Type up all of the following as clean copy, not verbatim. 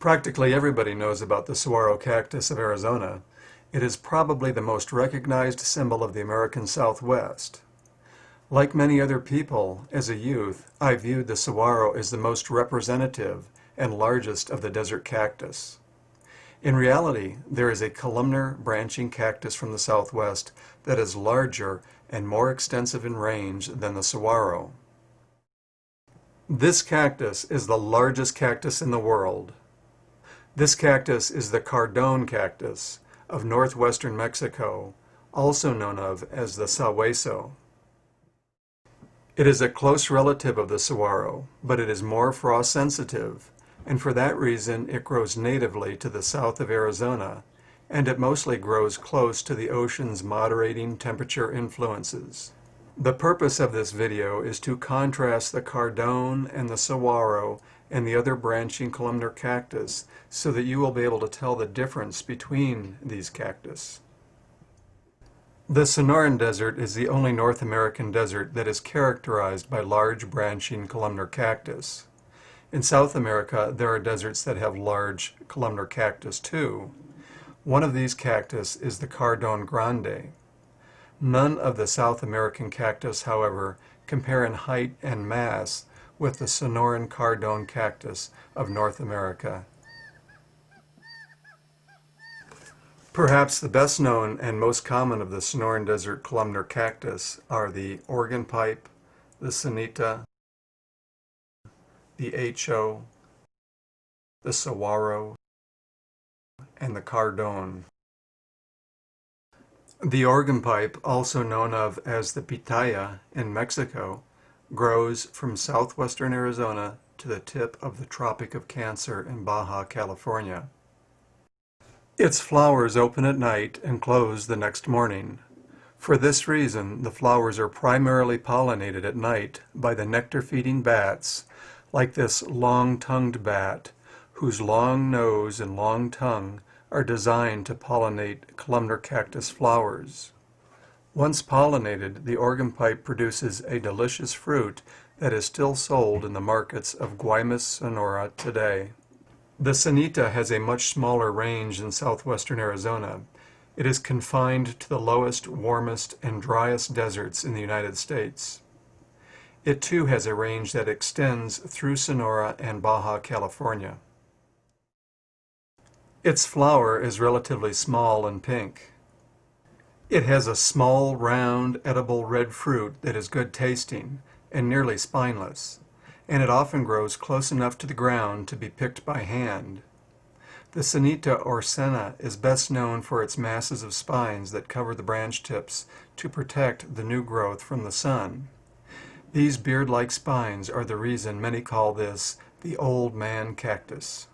Practically everybody knows about the saguaro cactus of Arizona. It is probably the most recognized symbol of the American Southwest. Like many other people, as a youth, I viewed the saguaro as the most representative and largest of the desert cactus. In reality, there is a columnar branching cactus from the Southwest that is larger and more extensive in range than the saguaro. This cactus is the largest cactus in the world. This cactus is the cardón cactus of northwestern Mexico, also known as the sahueso. It is a close relative of the saguaro, but it is more frost sensitive, and for that reason it grows natively to the south of Arizona, and it mostly grows close to the ocean's moderating temperature influences. The purpose of this video is to contrast the cardón and the saguaro and the other branching columnar cactus so that you will be able to tell the difference between these cactus. The Sonoran Desert is the only North American desert that is characterized by large branching columnar cactus. In South America, there are deserts that have large columnar cactus too. One of these cactus is the Cardón Grande. None of the South American cactus, however, compare in height and mass with the Sonoran Cardón cactus of North America. Perhaps the best known and most common of the Sonoran Desert columnar cactus are the organ pipe, the sanita, the HO, the saguaro, and the cardón. The organ pipe, also known of as the pitaya in Mexico, grows from southwestern Arizona to the tip of the Tropic of Cancer in Baja California. Its flowers open at night and close the next morning. For this reason, the flowers are primarily pollinated at night by the nectar-feeding bats, like this long-tongued bat, whose long nose and long tongue are designed to pollinate columnar cactus flowers. Once pollinated, the organ pipe produces a delicious fruit that is still sold in the markets of Guaymas, Sonora today. The sanita has a much smaller range in southwestern Arizona. It is confined to the lowest, warmest, and driest deserts in the United States. It too has a range that extends through Sonora and Baja California. Its flower is relatively small and pink. It has a small, round, edible red fruit that is good tasting and nearly spineless, and it often grows close enough to the ground to be picked by hand. The sanita or senna is best known for its masses of spines that cover the branch tips to protect the new growth from the sun. These beard-like spines are the reason many call this the old man cactus.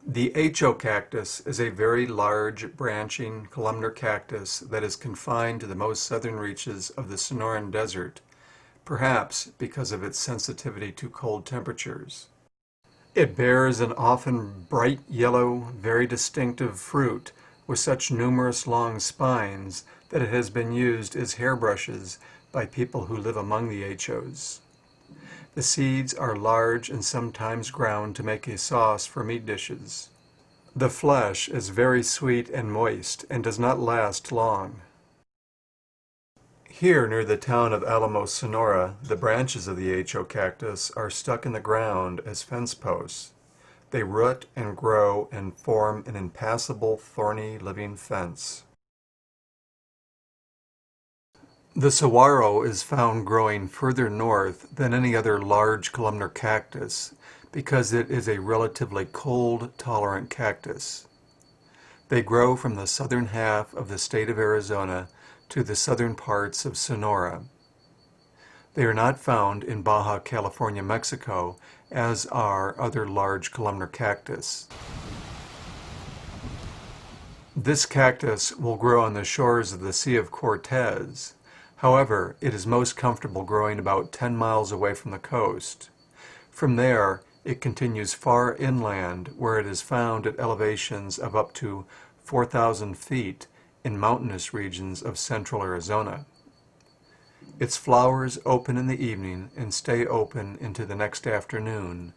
The HO cactus is a very large branching columnar cactus that is confined to the most southern reaches of the Sonoran Desert, perhaps because of its sensitivity to cold temperatures. It bears an often bright yellow, very distinctive fruit with such numerous long spines that it has been used as hairbrushes by people who live among the HOs. The seeds are large and sometimes ground to make a sauce for meat dishes. The flesh is very sweet and moist and does not last long. Here near the town of Alamos, Sonora, the branches of the HO cactus are stuck in the ground as fence posts. They root and grow and form an impassable, thorny living fence. The saguaro is found growing further north than any other large columnar cactus because it is a relatively cold-tolerant cactus. They grow from the southern half of the state of Arizona to the southern parts of Sonora. They are not found in Baja California, Mexico, as are other large columnar cactus. This cactus will grow on the shores of the Sea of Cortez. However, it is most comfortable growing about 10 miles away from the coast. From there, it continues far inland where it is found at elevations of up to 4,000 feet in mountainous regions of central Arizona. Its flowers open in the evening and stay open into the next afternoon,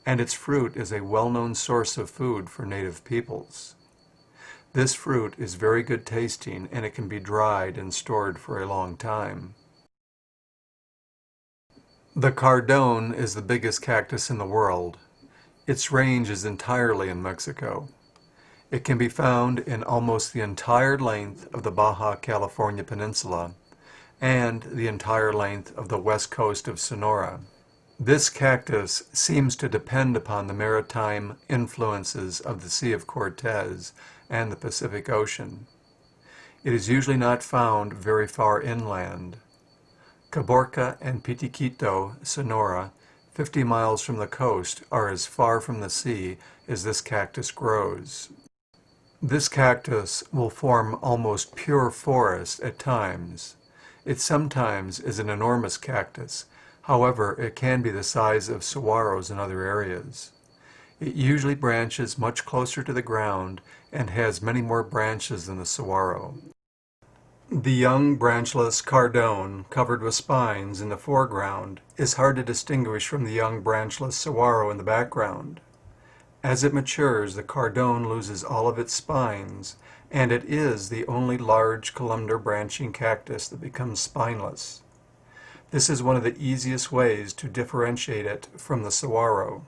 and its fruit is a well-known source of food for native peoples. This fruit is very good tasting, and it can be dried and stored for a long time. The cardón is the biggest cactus in the world. Its range is entirely in Mexico. It can be found in almost the entire length of the Baja California Peninsula and the entire length of the west coast of Sonora. This cactus seems to depend upon the maritime influences of the Sea of Cortez and the Pacific Ocean. It is usually not found very far inland. Caborca and Pitiquito, Sonora, 50 miles from the coast, are as far from the sea as this cactus grows. This cactus will form almost pure forest at times. It sometimes is an enormous cactus. However, it can be the size of saguaros in other areas. It usually branches much closer to the ground and has many more branches than the saguaro. The young branchless cardón, covered with spines in the foreground, is hard to distinguish from the young branchless saguaro in the background. As it matures, the cardón loses all of its spines, and it is the only large columnar branching cactus that becomes spineless. This is one of the easiest ways to differentiate it from the saguaro.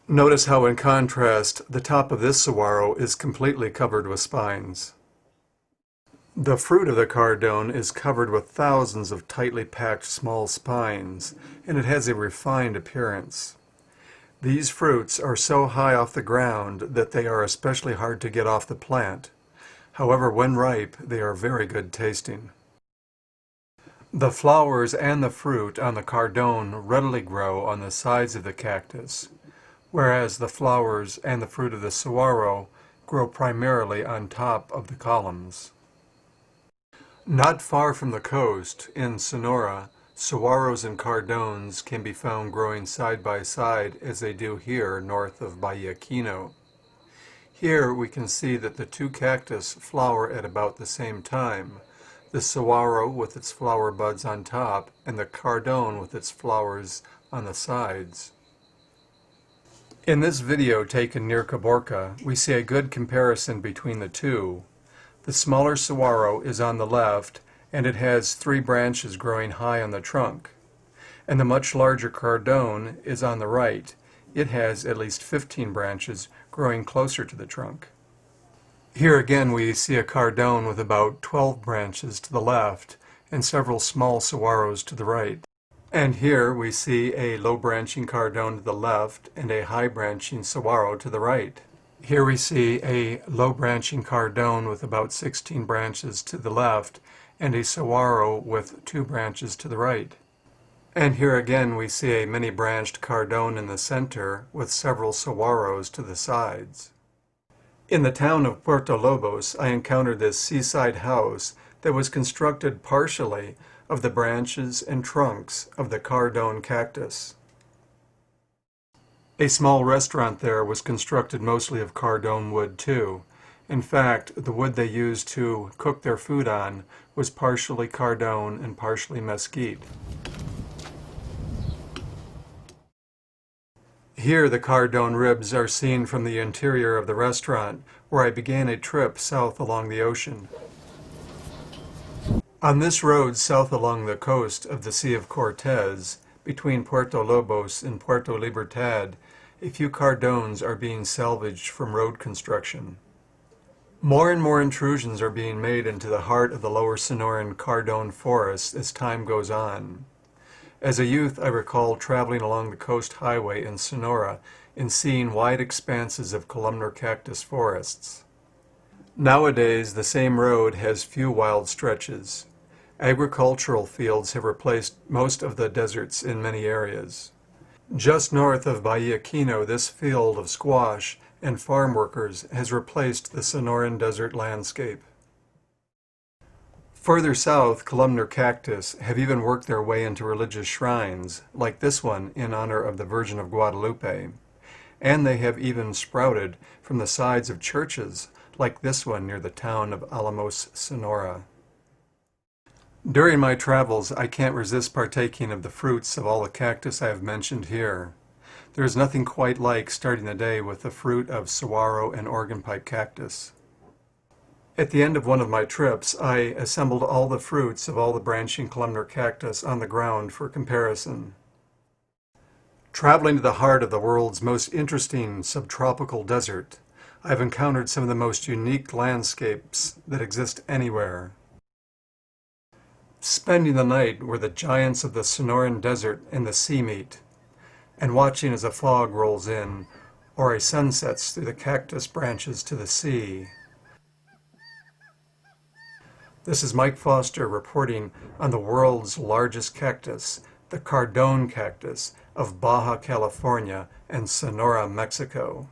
Notice how, in contrast, the top of this saguaro is completely covered with spines. The fruit of the cardón is covered with thousands of tightly packed small spines, and it has a refined appearance. These fruits are so high off the ground that they are especially hard to get off the plant. However, when ripe, they are very good tasting. The flowers and the fruit on the cardón readily grow on the sides of the cactus, whereas the flowers and the fruit of the saguaro grow primarily on top of the columns. Not far from the coast, in Sonora, saguaros and cardóns can be found growing side by side as they do here north of Bahia Quino. Here we can see that the two cactus flower at about the same time, the saguaro with its flower buds on top and the cardón with its flowers on the sides. In this video taken near Caborca, we see a good comparison between the two. The smaller saguaro is on the left, and it has 3 branches growing high on the trunk. And the much larger cardón is on the right. It has at least 15 branches growing closer to the trunk. Here again we see a cardón with about 12 branches to the left and several small saguaros to the right. And here we see a low-branching cardón to the left and a high-branching saguaro to the right. Here we see a low-branching cardón with about 16 branches to the left and a saguaro with 2 branches to the right. And here again we see a many-branched cardón in the center with several saguaros to the sides. In the town of Puerto Lobos, I encountered this seaside house that was constructed partially of the branches and trunks of the cardón cactus. A small restaurant there was constructed mostly of cardón wood too. In fact, the wood they used to cook their food on was partially cardón and partially mesquite. Here the cardón ribs are seen from the interior of the restaurant, where I began a trip south along the ocean. On this road south along the coast of the Sea of Cortez, between Puerto Lobos and Puerto Libertad, a few cardóns are being salvaged from road construction. More and more intrusions are being made into the heart of the lower Sonoran cardón forest as time goes on. As a youth, I recall traveling along the coast highway in Sonora and seeing wide expanses of columnar cactus forests. Nowadays, the same road has few wild stretches. Agricultural fields have replaced most of the deserts in many areas. Just north of Bahia Quino, this field of squash and farm workers has replaced the Sonoran desert landscape. Further south, columnar cactus have even worked their way into religious shrines, like this one in honor of the Virgin of Guadalupe. And they have even sprouted from the sides of churches, like this one near the town of Alamos, Sonora. During my travels, I can't resist partaking of the fruits of all the cactus I have mentioned here. There is nothing quite like starting the day with the fruit of saguaro and organ pipe cactus. At the end of one of my trips, I assembled all the fruits of all the branching columnar cactus on the ground for comparison. Traveling to the heart of the world's most interesting subtropical desert, I've encountered some of the most unique landscapes that exist anywhere. Spending the night where the giants of the Sonoran Desert and the sea meet, and watching as a fog rolls in, or a sun sets through the cactus branches to the sea. This is Mike Foster reporting on the world's largest cactus, the Cardon cactus of Baja California and Sonora, Mexico.